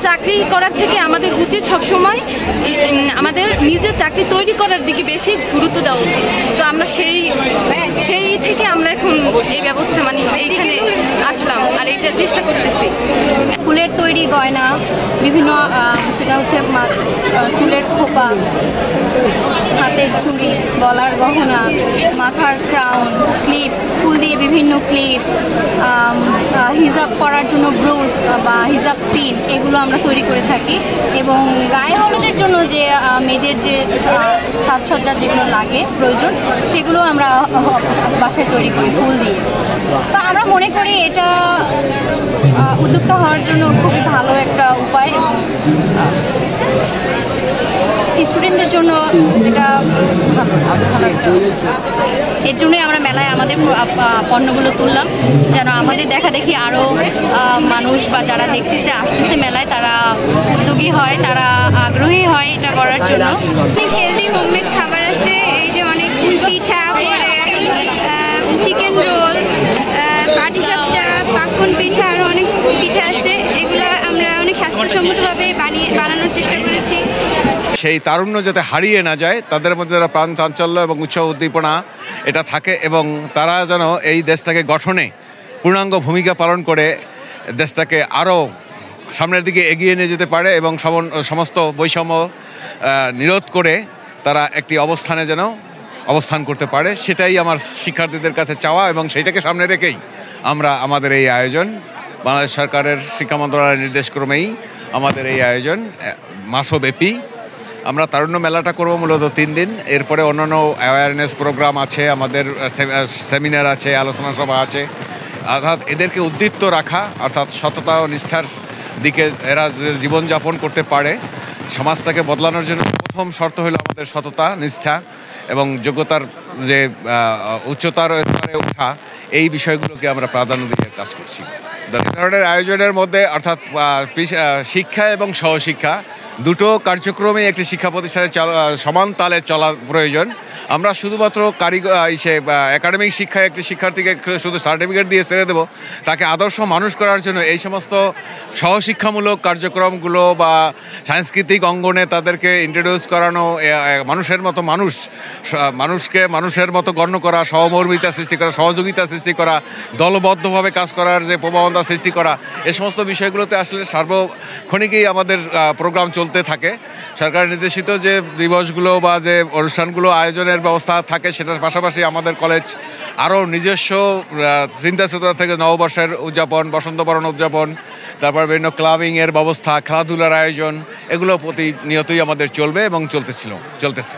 চাকরি করার থেকে আমাদের উচিত সবসময় আমাদের নিজের চাকরি তৈরি করার দিকে বেশি গুরুত্ব দেওয়া উচিত। তো আমরা সেই থেকে আমরা এখন এই ব্যবস্থা মানে এইখানে আসলাম আর এইটা চেষ্টা করতেছি। ফুলের তৈরি গয়না বিভিন্ন, সেটা হচ্ছে চুলের খোপা, হাতের চুড়ি, গলার গহনা, মাথার ক্রাউন, ক্লিপ, ফুল দিয়ে বিভিন্ন ক্লিপ, হিজাব করার জন্য ব্রোজ বা হিজাব পিন, এগুলো আমরা তৈরি করে থাকি। এবং গায়ে হলুদের জন্য যে মেয়েদের যে সাজসজ্জা যেগুলো লাগে প্রয়োজন, সেগুলো আমরা বাসায় তৈরি করি ফুল দিয়ে। তো আমরা মনে করি এটা উদ্যোক্তা হওয়ার জন্য খুবই ভালো একটা উপায়। স্টুডেন্টদের জন্য এটা এর জন্যই আমরা মেলায় আমাদের পণ্যগুলো তুললাম, যেন আমাদের দেখা দেখি আরও মানুষ বা যারা দেখতেছে আসতেছে মেলায় তারা উদ্যোগী হয়, তারা আগ্রহী হয় এটা করার জন্য। অনেক হেলদি হোমমেড খাবার আছে, এই যে অনেক পিঠা, চিকেন রোল, পাটিসাপটা, পাকুন পিঠা, আরও অনেক পিঠা আছে। এগুলো আমরা অনেক স্বাস্থ্যসম্মতভাবে বানানোর চেষ্টা করেছি। সেই তারুণ্য যাতে হারিয়ে না যায়, তাদের মধ্যে যারা প্রাণ চাঞ্চল্য এবং উৎসাহ উদ্দীপনা এটা থাকে এবং তারা যেন এই দেশটাকে গঠনে পূর্ণাঙ্গ ভূমিকা পালন করে দেশটাকে আরও সামনের দিকে এগিয়ে নিয়ে যেতে পারে এবং সমস্ত বৈষম্য নিরোধ করে তারা একটি অবস্থানে যেন অবস্থান করতে পারে, সেটাই আমার শিক্ষার্থীদের কাছে চাওয়া এবং সেইটাকে সামনে রেখেই আমরা আমাদের এই আয়োজন, বাংলাদেশ সরকারের শিক্ষা মন্ত্রণালয়ের নির্দেশক্রমেই আমাদের এই আয়োজন মাসব্যাপী। আমরা তারুণ্য মেলাটা করব মূলত 3 দিন, এরপরে অন্যান্য অ্যাওয়ারনেস প্রোগ্রাম আছে, আমাদের সেমিনার আছে, আলোচনা সভা আছে। অর্থাৎ এদেরকে উদ্দীপ্ত রাখা, অর্থাৎ সততা ও নিষ্ঠার দিকে এরা যে জীবনযাপন করতে পারে, সমাজটাকে বদলানোর জন্য প্রথম শর্ত হলো আমাদের সততা, নিষ্ঠা এবং যোগ্যতার যে উচ্চতার স্তরে ওঠা, এই বিষয়গুলোকে আমরা প্রাধান্য দিয়ে কাজ করছি। ধরনের আয়োজনের মধ্যে অর্থাৎ শিক্ষা এবং সহশিক্ষা দুটো কার্যক্রমেই একটি শিক্ষা প্রতিষ্ঠানে সমান তালে চলা প্রয়োজন। আমরা শুধুমাত্র একাডেমিক শিক্ষায় একটি শিক্ষার্থীকে শুধু সার্টিফিকেট দিয়ে ছেড়ে দেবো, তাকে আদর্শ মানুষ করার জন্য এই সমস্ত সহশিক্ষামূলক কার্যক্রমগুলো বা সাংস্কৃতিক অঙ্গনে তাদেরকে ইন্ট্রোডিউস করানো, মানুষের মতো মানুষকে মানুষের মতো গণ্য করা, সহমর্মিতা সৃষ্টি করা, সহযোগিতা সৃষ্টি করা, দলবদ্ধভাবে কাজ করার যে প্রবণতা সৃষ্টি করা, এই সমস্ত বিষয়গুলোতে আসলে সার্বক্ষণিকই আমাদের প্রোগ্রাম চলতে থাকে। সরকার নির্দেশিত যে দিবসগুলো বা যে অনুষ্ঠানগুলো আয়োজনের ব্যবস্থা থাকে, সেটার পাশাপাশি আমাদের কলেজ আরও নিজস্ব চিন্তা চেতনা থেকে নববর্ষের উদযাপন, বসন্তবরণ উদযাপন, তারপর বিভিন্ন ক্লাবিংয়ের ব্যবস্থা, খেলাধুলার আয়োজন, এগুলো প্রতিনিয়তই আমাদের চলবে এবং চলতেছে।